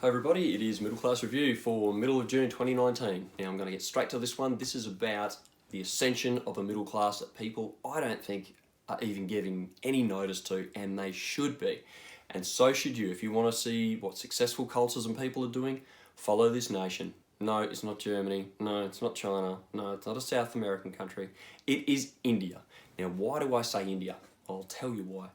Hi everybody, it is Middle Class Review for middle of June 2019. Now I'm going to get straight to this one. This is about the ascension of a middle class that people I don't think are even giving any notice to, and they should be. And so should you. If you want to see what successful cultures and people are doing, follow this nation. No, it's not Germany. No, it's not China. No, it's not a South American country. It is India. Now, why do I say India? I'll tell you why.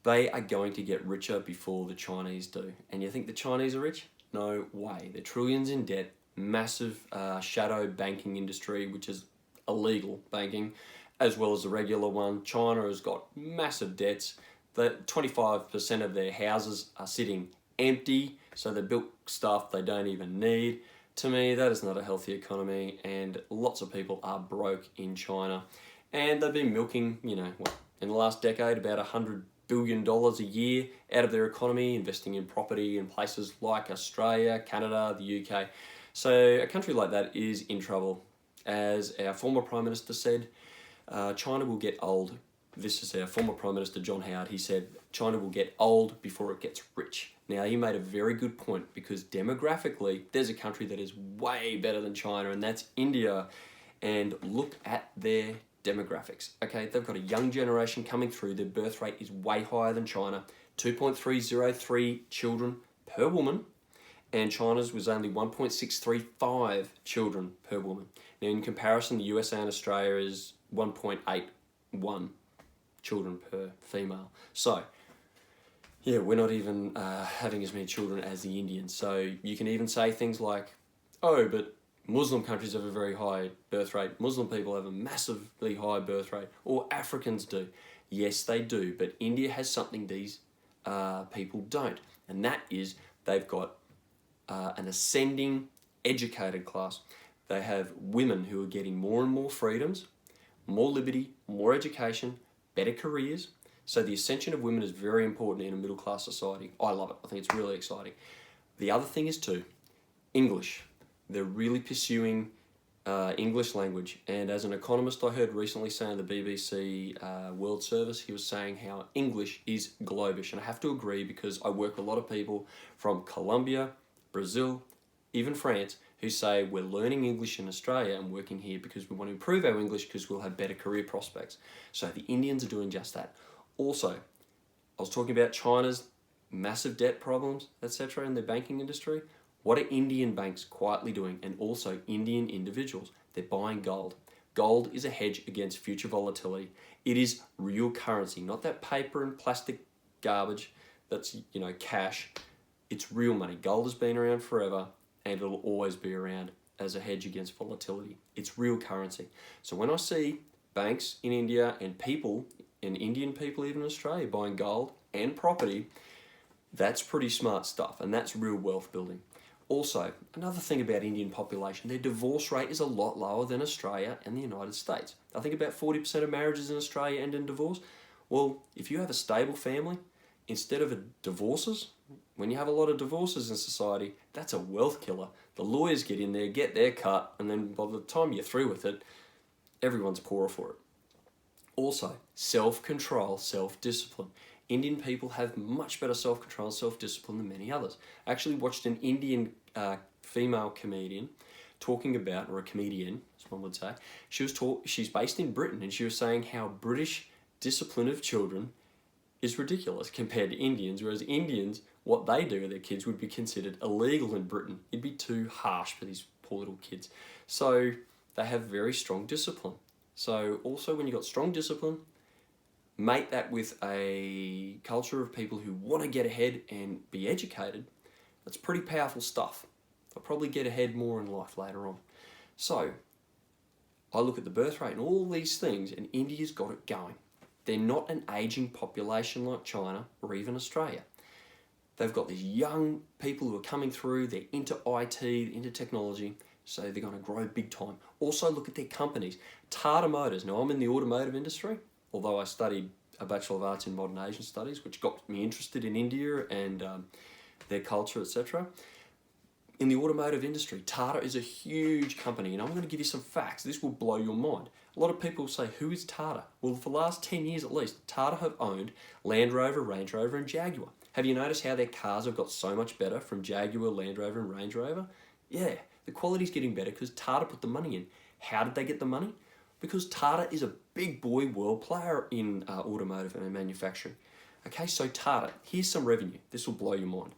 They are going to get richer before the Chinese do. And you think the Chinese are rich? No way. They're trillions in debt, massive shadow banking industry, which is illegal banking, as well as the regular one. China has got massive debts. 25% of their houses are sitting empty, so they built stuff they don't even need. To me, that is not a healthy economy, and lots of people are broke in China. And they've been milking, in the last decade, about $100 billion a year out of their economy, investing in property in places like Australia, Canada, the UK. So a country like that is in trouble. As our former Prime Minister said, China will get old. This is our former Prime Minister, John Howard. He said, China will get old before it gets rich. Now, he made a very good point, because demographically, there's a country that is way better than China, and that's India. And look at their demographics. Okay, they've got a young generation coming through. Their birth rate is way higher than China, 2.303 children per woman, and China's was only 1.635 children per woman. Now, in comparison, the USA and Australia is 1.81 children per female. So, yeah, we're not even having as many children as the Indians. So you can even say things like, oh, but Muslim countries have a very high birth rate. Muslim people have a massively high birth rate. Or Africans do. Yes, they do. But India has something these people don't. And that is they've got an ascending educated class. They have women who are getting more and more freedoms, more liberty, more education, better careers. So the ascension of women is very important in a middle class society. I love it. I think it's really exciting. The other thing is too, English. They're really pursuing English language. And as an economist I heard recently saying the BBC World Service, he was saying how English is globish. And I have to agree, because I work with a lot of people from Colombia, Brazil, even France, who say we're learning English in Australia and working here because we want to improve our English because we'll have better career prospects. So the Indians are doing just that. Also, I was talking about China's massive debt problems, etc., in their banking industry. What are Indian banks quietly doing, and also Indian individuals? They're buying gold. Gold is a hedge against future volatility. It is real currency, not that paper and plastic garbage that's, cash. It's real money. Gold has been around forever, and it'll always be around as a hedge against volatility. It's real currency. So when I see banks in India and people, and Indian people even in Australia, buying gold and property, that's pretty smart stuff, and that's real wealth building. Also, another thing about Indian population, their divorce rate is a lot lower than Australia and the United States. I think about 40% of marriages in Australia end in divorce. Well, if you have a stable family, instead of divorces, when you have a lot of divorces in society, that's a wealth killer. The lawyers get in there, get their cut, and then by the time you're through with it, everyone's poorer for it. Also, self-control, self-discipline. Indian people have much better self-control and self-discipline than many others. I actually watched an Indian female comedian talking about, or a comedian, as one would say. She's based in Britain, and she was saying how British discipline of children is ridiculous compared to Indians, whereas Indians, what they do with their kids would be considered illegal in Britain. It'd be too harsh for these poor little kids. So they have very strong discipline. So also, when you've got strong discipline, mate that with a culture of people who want to get ahead and be educated, that's pretty powerful stuff. They'll probably get ahead more in life later on. So I look at the birth rate and all these things, and India's got it going. They're not an aging population like China or even Australia. They've got these young people who are coming through, they're into IT, into technology, so they're going to grow big time. Also look at their companies. Tata Motors. Now, I'm in the automotive industry, although I studied a Bachelor of Arts in Modern Asian Studies, which got me interested in India and their culture, etc. in the automotive industry. Tata is a huge company, and I'm going to give you some facts. This will blow your mind. A lot of people say, who is Tata? Well, for the last 10 years at least, Tata have owned Land Rover, Range Rover, and Jaguar. Have you noticed how their cars have got so much better from Jaguar, Land Rover, and Range Rover? Yeah, the quality's getting better because Tata put the money in. How did they get the money? Because Tata is a big boy world player in automotive and manufacturing. Okay, so Tata, here's some revenue. This will blow your mind.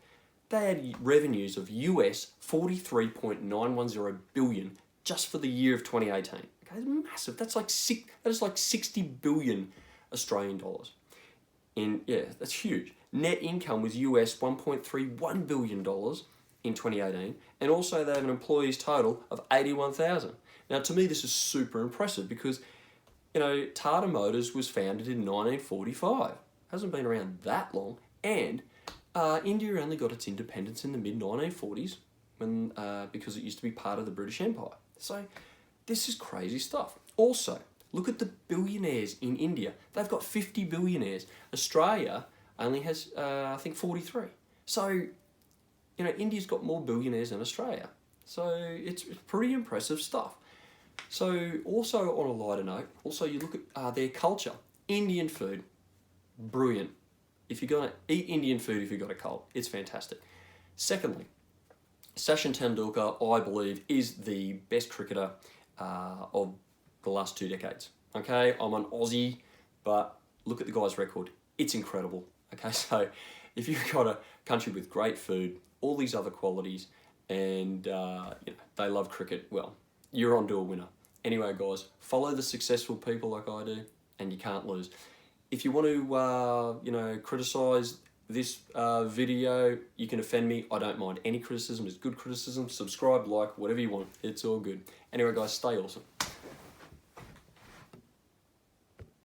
They had revenues of US 43.910 billion just for the year of 2018. Okay, it's massive. That is like 60 billion Australian dollars. Yeah, that's huge. Net income was US $1.31 billion in 2018, and also they have an employees total of 81,000. Now, to me, this is super impressive because, Tata Motors was founded in 1945. Hasn't been around that long, and India only got its independence in the mid-1940s because it used to be part of the British Empire. So this is crazy stuff. Also, look at the billionaires in India. They've got 50 billionaires. Australia only has, I think, 43. So, India's got more billionaires than Australia. So it's pretty impressive stuff. So also on a lighter note, also you look at their culture. Indian food, brilliant. If you're going to eat Indian food if you've got a cold, it's fantastic. Secondly, Sachin Tendulkar, I believe, is the best cricketer of the last 2 decades. Okay, I'm an Aussie, but look at the guy's record. It's incredible. Okay, so if you've got a country with great food, all these other qualities, and they love cricket, well, you're on to a winner. Anyway, guys, follow the successful people like I do, and you can't lose. If you want to, criticize this video, you can offend me. I don't mind. Any criticism is good criticism. Subscribe, like, whatever you want. It's all good. Anyway, guys, stay awesome.